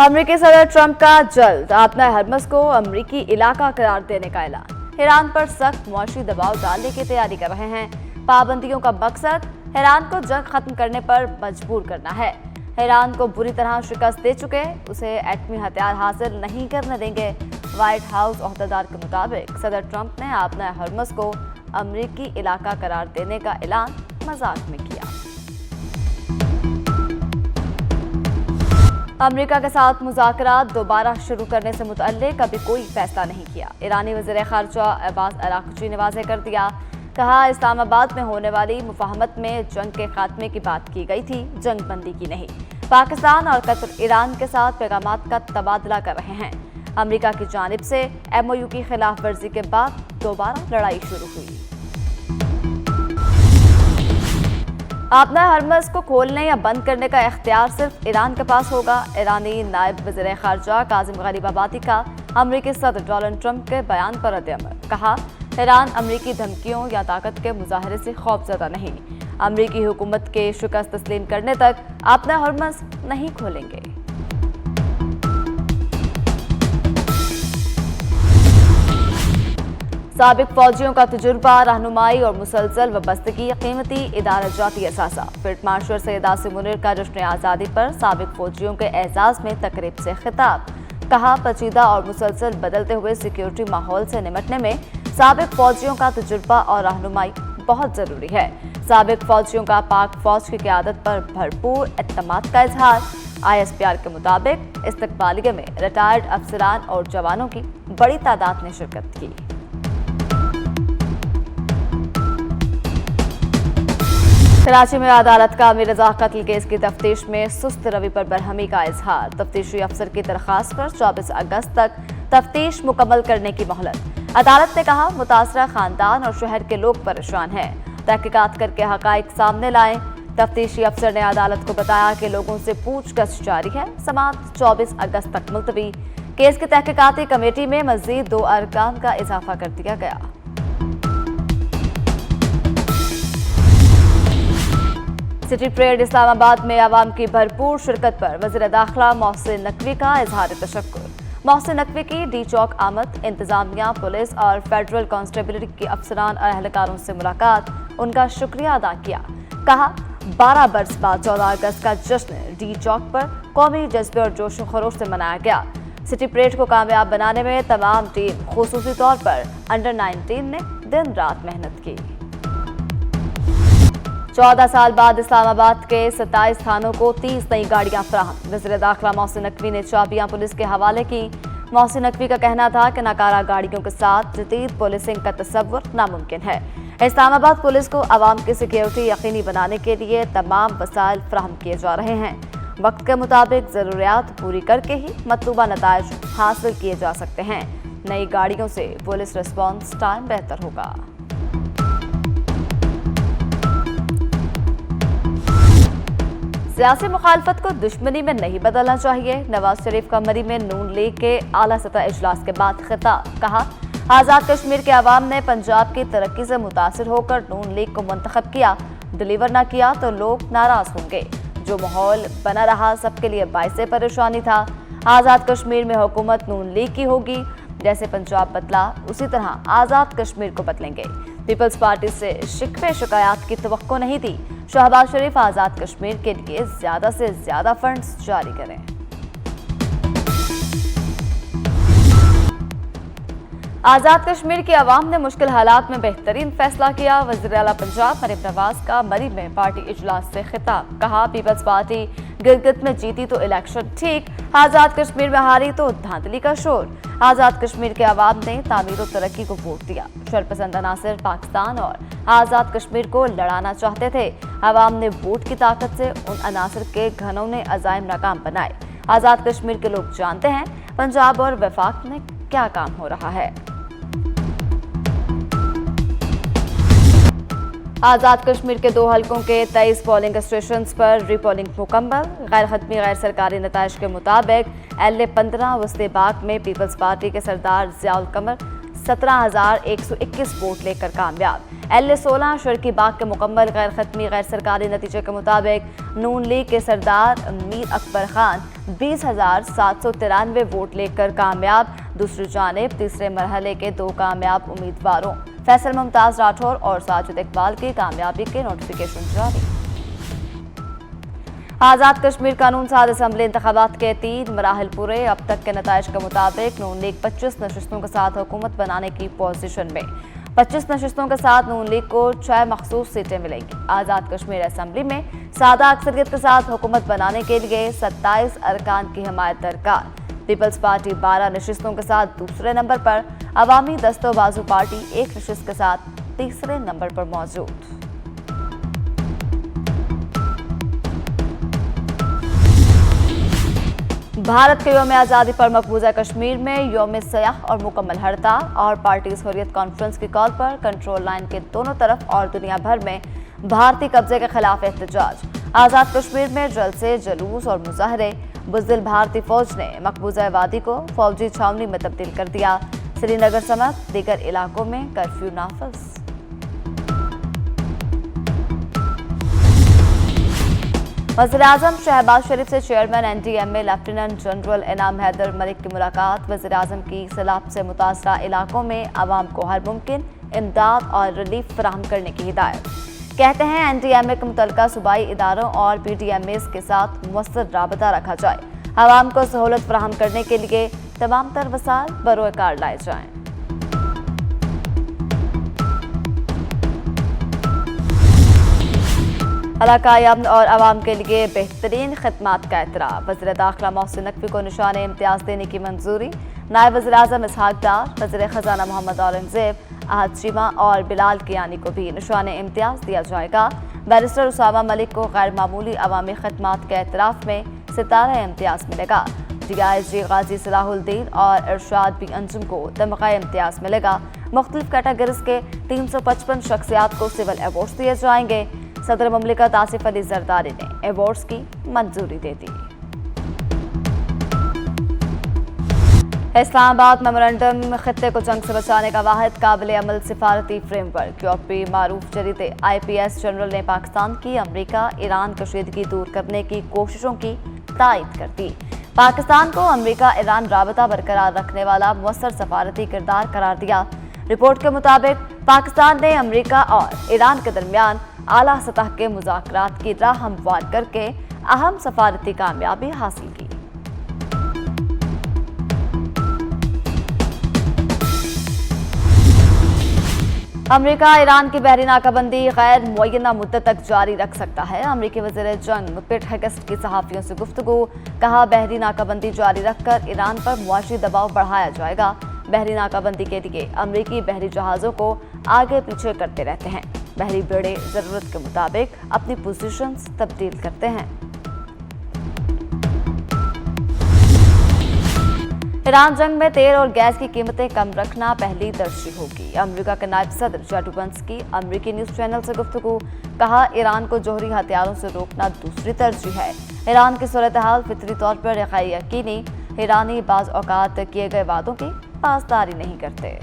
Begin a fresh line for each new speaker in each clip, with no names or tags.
अमेरिकी सदर ट्रंप का जल्द आपना हरमस को अमेरिकी इलाका करार देने का ऐलान। ईरान पर सख्त मुआशी दबाव डालने की तैयारी कर रहे हैं। पाबंदियों का मकसद ईरान को जंग खत्म करने पर मजबूर करना है। ईरान को बुरी तरह शिकस्त दे चुके उसे एटमी हथियार हासिल नहीं करने देंगे। व्हाइट हाउस ओहदेदार के मुताबिक सदर ट्रंप ने आपना हरमस को अमेरिकी इलाका करार देने का ऐलान मजाक में किया। अमेरिका के साथ मुज़ाकरात दोबारा शुरू करने से मुतल्लिक अभी कोई फैसला नहीं किया। ईरानी वज़ीर ख़ारजा अब्बास अराग़ची ने वाज़ेह कर दिया, कहा इस्लामाबाद में होने वाली मुफ़ाहमत में जंग के खात्मे की बात की गई थी, जंग बंदी की नहीं। पाकिस्तान और कतर ईरान के साथ पैगामात का तबादला कर रहे हैं। अमेरिका की जानिब से MOU की खिलाफ वर्जी के बाद दोबारा लड़ाई शुरू हुई। आपना हरमस को खोलने या बंद करने का इख्तियार सिर्फ ईरान के पास होगा। ईरानी नायब वज़ीर ख़ारजा काज़िम ग़रीबाबादी का अमेरिकी सदर डोनाल्ड ट्रंप के बयान पर रद्द-ए-अमल। कहा, ईरान अमेरिकी धमकियों या ताकत के मुजाहरे से खौफज़दा नहीं। अमेरिकी हुकूमत के शिकस्त तस्लीम करने तक आपना हरमस नहीं खोलेंगे। साबिक फौजियों का तजुर्बा, रहनुमाई और मुसलसल वबस्तगी कीमती इदारा-जाती असासा। फील्ड मार्शल सैयद आसिम मुनीर का जश्न आज़ादी पर साबिक फौजियों के एजाज़ में तकरीब से खिताब। कहा, पेचीदा और मुसलसल बदलते हुए सिक्योरिटी माहौल से निपटने में साबिक फौजियों का तजुर्बा और रहनुमाई बहुत ज़रूरी है। साबिक फौजियों का पाक फौज की क़यादत पर भरपूर एतमाद का इजहार। ISPR के मुताबिक इस्तकबालिये में रिटायर्ड अफसरान और जवानों की बड़ी तादाद ने शिरकत की। कराची में अदालत का अमीर रजा कत्ल केस की तफ्तीश में सुस्त रवि पर बरहमी का इजहार। तफ्तीशी अफसर की दरखास्त पर 24 अगस्त तक तफ्तीश मुकम्मल करने की मोहलत। अदालत ने कहा, मुतासरा खानदान और शहर के लोग परेशान हैं, तहकीकात करके हकाइक सामने लाएं। तफ्तीशी अफसर ने अदालत को बताया कि लोगों से पूछताछ जारी है। समाअत 24 अगस्त तक मुलतवी। केस की तहकीकाती कमेटी में मजीद 2 अरकान का इजाफा कर दिया गया। सिटी परेड इस्लामाबाद में आवाम की भरपूर शिरकत पर वज़ीर दाखिला मोहसिन नकवी का इजहार तशक्कुर। मोहसिन नकवी की डी चौक आमद, इंतजामिया, पुलिस और फेडरल कांस्टेबलरी के अफसरान और अहलकारों से मुलाकात, उनका शुक्रिया अदा किया। कहा, 12 बरस बाद 14 अगस्त का जश्न डी चौक पर कौमी जज्बे और जोश खरोश से मनाया गया। सिटी परेड को कामयाब बनाने में तमाम टीम, खुसूसी तौर पर अंडर 19 ने दिन रात मेहनत की। 14 साल बाद इस्लामाबाद के 27 थानों को 30 नई गाड़ियां फराहम। वज़ीर दाखिला मोहसिन नकवी ने चाबियां पुलिस के हवाले की। मोहसिन नकवी का कहना था कि नाकारा गाड़ियों के साथ जदीद पुलिसिंग का तसव्वुर नामुमकिन है। इस्लामाबाद पुलिस को आवाम की सिक्योरिटी यकीनी बनाने के लिए तमाम वसाइल फराहम किए जा रहे हैं। वक्त के मुताबिक ज़रूरियात पूरी करके ही मतलूबा नताइज हासिल किए जा सकते हैं। नई गाड़ियों से पुलिस रिस्पॉन्स टाइम बेहतर होगा। सियासी मुखालफत को दुश्मनी में नहीं बदलना चाहिए। नवाज शरीफ का मरी में नून लीग के आला सतह इजलास के बाद खिताब। कहा, आज़ाद कश्मीर के अवाम ने पंजाब की तरक्की से मुतासिर होकर नून लीग को मुंतखब किया। डिलीवर न किया तो लोग नाराज होंगे। जो माहौल बना रहा सबके लिए बाइसे परेशानी था। आज़ाद कश्मीर में हुकूमत नून लीग की होगी। जैसे पंजाब बदला उसी तरह आज़ाद कश्मीर को बदलेंगे। पीपल्स पार्टी से शिकवे शिकायत की तवक्को नहीं थी। शहबाज शरीफ आज़ाद कश्मीर के लिए ज़्यादा से ज़्यादा फंड्स जारी करें। आज़ाद कश्मीर की आवाम ने मुश्किल हालात में बेहतरीन फैसला किया। वज़ीर आला पंजाब मरीम नवाज का मरी में पार्टी इजलास से खिताब। कहा, पीपल्स पार्टी गिलगित में जीती तो इलेक्शन ठीक, आज़ाद कश्मीर में हारी तो धांधली का शोर। आज़ाद कश्मीर के अवाम ने तामीर और तरक्की को वोट दिया। शरपसंद अनासिर पाकिस्तान और आज़ाद कश्मीर को लड़ाना चाहते थे। अवाम ने वोट की ताकत से उन अनासिर के घनौने अज़ाइम नाकाम बनाए। आज़ाद कश्मीर के लोग जानते हैं पंजाब और वफाक में क्या काम हो रहा है। आज़ाद कश्मीर के 2 हलकों के 23 पोलिंग स्टेशंस पर रीपोलिंग मुकम्मल। गैर हतमी गैर सरकारी नताइज के मुताबिक LA 15 वस्ते बाग में पीपल्स पार्टी के सरदार ज़ियाउल कमर 17,121 वोट लेकर कामयाब। LA-16 शर्की बाग के मुकम्मल गैर खत्मी गैर सरकारी नतीजे के मुताबिक नून लीग के सरदार मीर अकबर खान 20,793 वोट लेकर कामयाब। दूसरी जानिब तीसरे मरहले के 2 कामयाब उम्मीदवारों फैसल मुमताज राठौर और साजिद इकबाल की कामयाबी के नोटिफिकेशन जारी। आज़ाद कश्मीर कानून साज असम्बली इंतखाबात के 3 मराहल पूरे। अब तक के नताइज के मुताबिक नून लीग 25 नशिस्तों के साथ हुकूमत बनाने की पोजीशन में। 25 नशिस्तों के साथ नून लीग को 6 मखसूस सीटें मिलेंगी। आज़ाद कश्मीर असम्बली में सादा अक्सरियत के साथ हुकूमत बनाने के लिए 27 अरकान की हिमायत दरकार। पीपल्स पार्टी 12 नशिस्तों के साथ दूसरे नंबर पर। अवामी दस्तोबाजू पार्टी 1 नशिस्त के साथ तीसरे नंबर पर मौजूद। भारत के यौम आज़ादी पर मकबूजा कश्मीर में यौम सयाह और मुकम्मल हड़ताल और पार्टीज हुर्रियत कॉन्फ्रेंस की कॉल पर कंट्रोल लाइन के दोनों तरफ और दुनिया भर में भारतीय कब्जे के खिलाफ एहतजाज। आज़ाद कश्मीर में जलसे, जुलूस और मुजाहरे। बुज़दिल भारतीय फौज ने मकबूजा वादी को फौजी छावनी में तब्दील कर दिया। श्रीनगर समेत दीगर इलाकों में कर्फ्यू नाफिज। वज़ीर-ए-आज़म शहबाज शरीफ से चेयरमैन NDMA लेफ्टिनेंट जनरल इनाम हैदर मलिक की मुलाकात। वज़ीर-ए-आज़म की सैलाब से मुतासरा इलाकों में आवाम को हर मुमकिन इमदाद और रिलीफ फराहम करने की हिदायत। कहते हैं NDMA के मुतल्लिका सूबाई इदारों और PDMAs के साथ मुअस्सर राबता रखा जाए। आवाम को सहूलत फराहम करने के लिए तमाम तर वसाइल बरोए कार लाए जाएँ। इलाकाई अमन और आवाम के लिए बेहतरीन खिदमात का एतराफ़। वज़ीर दाखिला मोहसिन नकवी को निशान इम्तियाज़ देने की मंजूरी। नायब वज़ीर-ए-आज़म इसहाक डार, वज़ीर ख़जाना मोहम्मद औरंगज़ेब, अहद चीमा और बिलाल कियानी को भी निशान इम्तियाज़ दिया जाएगा। बैरिस्टर उसामा मलिक को गैर मामूली अवामी खिदमात के एतराफ़ में सितारा इम्तियाज़ मिलेगा। DIG गाजी सलाहुद्दीन और इरशाद बी अंजुम को तमग़ा इम्तियाज़ मिलेगा। मुख्तलिफ कैटेगरीज के 355 शख्सियात को सिविल एवॉर्ड्स दिए जाएंगे। सदर मुमलिकत आसिफ अली जरदारी ने एवॉर्ड्स की मंजूरी दे दी। इस्लामाबाद मेमोरेंडम खित्ते को जंग से बचाने का वाहिद काबिल अमल सिफारती फ्रेमवर्क। यूरोपी मारूफ जरीदे IPS जनरल ने पाकिस्तान की अमरीका ईरान कशीदगी दूर करने की कोशिशों की तायद कर दी। पाकिस्तान को अमरीका ईरान राबता बरकरार रखने वाला मुअस्सर सफारती किरदार करार दिया। रिपोर्ट के मुताबिक पाकिस्तान ने अमरीका और ईरान के दरमियान आला सतह के मुज़ाकरात की राह हमवार करके अहम सफारती कामयाबी हासिल की। अमरीका ईरान की बहरी नाकाबंदी गैर मुअय्यना मुद्दत तक जारी रख सकता है। अमरीकी वज़ीर जंग पिट हेगेस्ट की सहाफ़ियों से गुफ्तगू। कहा, बहरी नाकाबंदी जारी रखकर ईरान पर मुआशी दबाव बढ़ाया जाएगा। बहरी नाकाबंदी के लिए अमरीकी बहरी जहाज़ों को आगे पीछे करते रहते हैं। बहरी बेड़े ज़रूरत के मुताबिक अपनी पोजीशंस तब्दील करते हैं। ईरान जंग में तेल और गैस की कीमतें कम रखना पहली तरजीह होगी। अमेरिका के नायब सदर जेडी वेंस की अमेरिकी न्यूज़ चैनल से गुफ्तगू। कहा, ईरान को जोहरी हथियारों से रोकना दूसरी तरजीह है। ईरान की सूरत हाल फितरी तौर पर यकीनी। ईरानी बाज़ औकात किए गए वादों की पासदारी नहीं करते।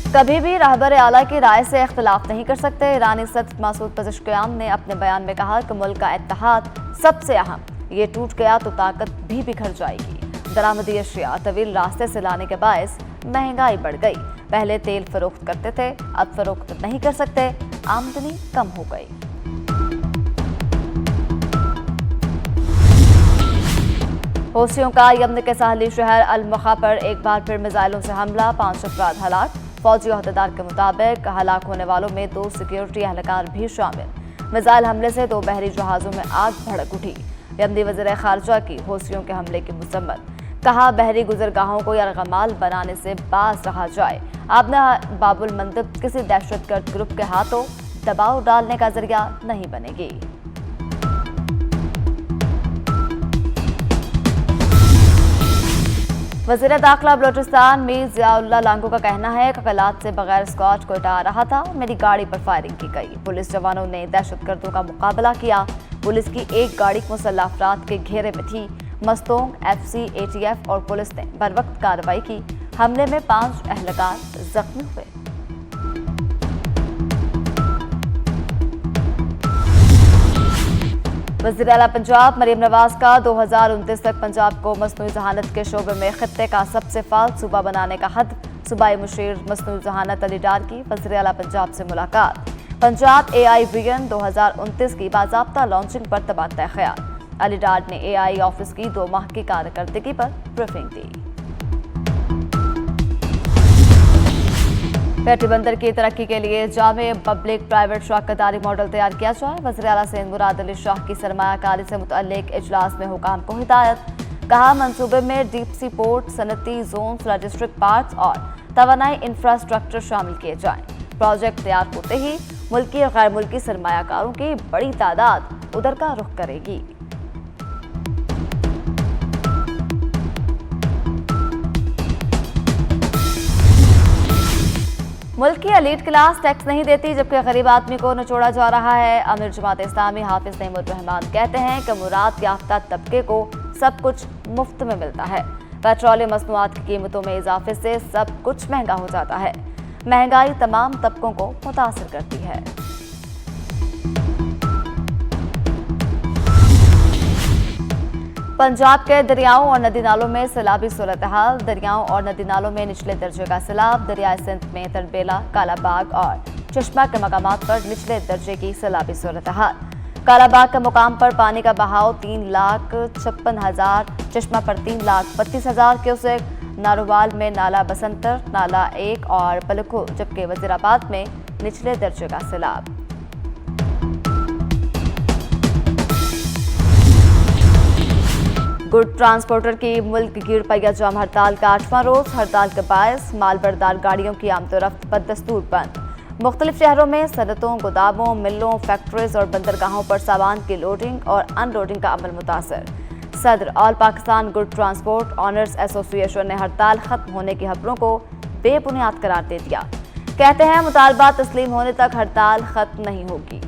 कभी भी रहबर आला की राय से इख्तिलाफ नहीं कर सकते। ईरानी सदर मसूद पज़ेश्कियान ने अपने बयान में कहा कि मुल्क का इत्तेहाद सबसे अहम, ये टूट गया तो ताकत भी बिखर जाएगी। दरामदी अशिया तवील रास्ते से लाने के बायस महंगाई बढ़ गई। पहले तेल फरोख्त करते थे, अब फरोख्त नहीं कर सकते, आमदनी कम हो गई। हौसियों का यमन के साहली शहर अल-मखा पर एक बार फिर मिसाइलों से हमला, 5 अफराद हलाक। फौजी अहदेदार के मुताबिक हलाक होने वालों में 2 सिक्योरिटी एहलकार भी शामिल। मिसाइल हमले से 2 बहरी जहाज़ों में आग भड़क उठी। यमनी वज़ीर खारजा की हौसियों के हमले की मज़म्मत। कहा, बहरी गुजरगाहों को यरगमाल बनाने से बाज रहा जाए। आपने बाबुल मंदब किसी दहशतगर्द ग्रुप के हाथों दबाव डालने का जरिया नहीं बनेगी। वज़ीर दाखिला बलोचिस्तान मीर ज़ियाउल्लाह लांगो का कहना है कि कलात से बगैर स्कॉच कोयटा आ रहा था, मेरी गाड़ी पर फायरिंग की गई। पुलिस जवानों ने दहशतगर्दों का मुकाबला किया। पुलिस की एक गाड़ी मुसल्लह अफराद के घेरे में थी। मस्तोंग, FC, ATF और पुलिस ने बरवक्त कार्रवाई की। हमले में 5 एहलकार जख्मी हुए। वज़ीर आला पंजाब मरियम नवाज का 2029 तक पंजाब को मसनूई ज़हानत के शोबे में खित्ते का सबसे फाल सूबा बनाने का हद। सूबाई मुशीर मसनूई ज़हानत अली डार की वज़ीर आला पंजाब से मुलाकात। पंजाब AI विजन 2029 की बाज़ाब्ता लॉन्चिंग पर तबादला ख्याल। अली डार ने AI ऑफिस की 2 माह की कारकर्दगी पर ब्रीफिंग दी। पेटी बंदर की तरक्की के लिए जामे पब्लिक प्राइवेट शराकतदारी मॉडल तैयार किया जाए। वज़ीर आला सिंध मुराद अली शाह की सरमायाकारी से मुतल्लिक इजलास में हुकाम को हिदायत। कहा, मंसूबे में डीप सी पोर्ट, सनती जोन, लॉजिस्टिक पार्क्स और तवानाई इंफ्रास्ट्रक्चर शामिल किए जाएं। प्रोजेक्ट तैयार होते ही मुल्की और गैर मुल्की सरमायाकारों की बड़ी तादाद उधर का रुख करेगी। मुल्क की एलीट क्लास टैक्स नहीं देती, जबकि गरीब आदमी को निचोड़ा जा रहा है। अमीर जमात इस्लामी हाफिज नईमुर रहमान कहते हैं कि मुराद याफ्ता तबके को सब कुछ मुफ्त में मिलता है। पेट्रोलियम मसनूआत की कीमतों में इजाफे से सब कुछ महंगा हो जाता है। महंगाई तमाम तबकों को मुतासिर करती है। पंजाब के दरियाओं और नदी नालों में सैलाबी सूरत हाल। दरियाओं और नदी नालों में निचले दर्जे का सैलाब। दरियाए सिंध में तरबेला, कालाबाग और चश्मा के मकामात पर निचले दर्जे की सैलाबी सूरत हाल। कालाबाग के मुकाम पर पानी का बहाव 3,56,000, चश्मा पर 3,32,000 क्यूसेक, नारोवाल में नाला बसंतर, नाला 1 और पलखो, जबकि वजीराबाद में निचले दर्जे का सैलाब। गुड ट्रांसपोर्टर की मुल्क गिर पहिया जाम हड़ताल का 8वां रोज। हड़ताल के बायस मालबरदार गाड़ियों की आमदोरफ्त बदस्तूर बंद। मुख्तलिफ शहरों में सनतों, गोदामों, मिलों, फैक्ट्रीज और बंदरगाहों पर सामान की लोडिंग और अनलोडिंग का अमल मुतासर। सदर all Pakistan good transport owners association ने हड़ताल खत्म होने की खबरों को बेबुनियाद करार दे दिया। कहते हैं मुतालबा तस्लीम होने तक हड़ताल खत्म नहीं होगी।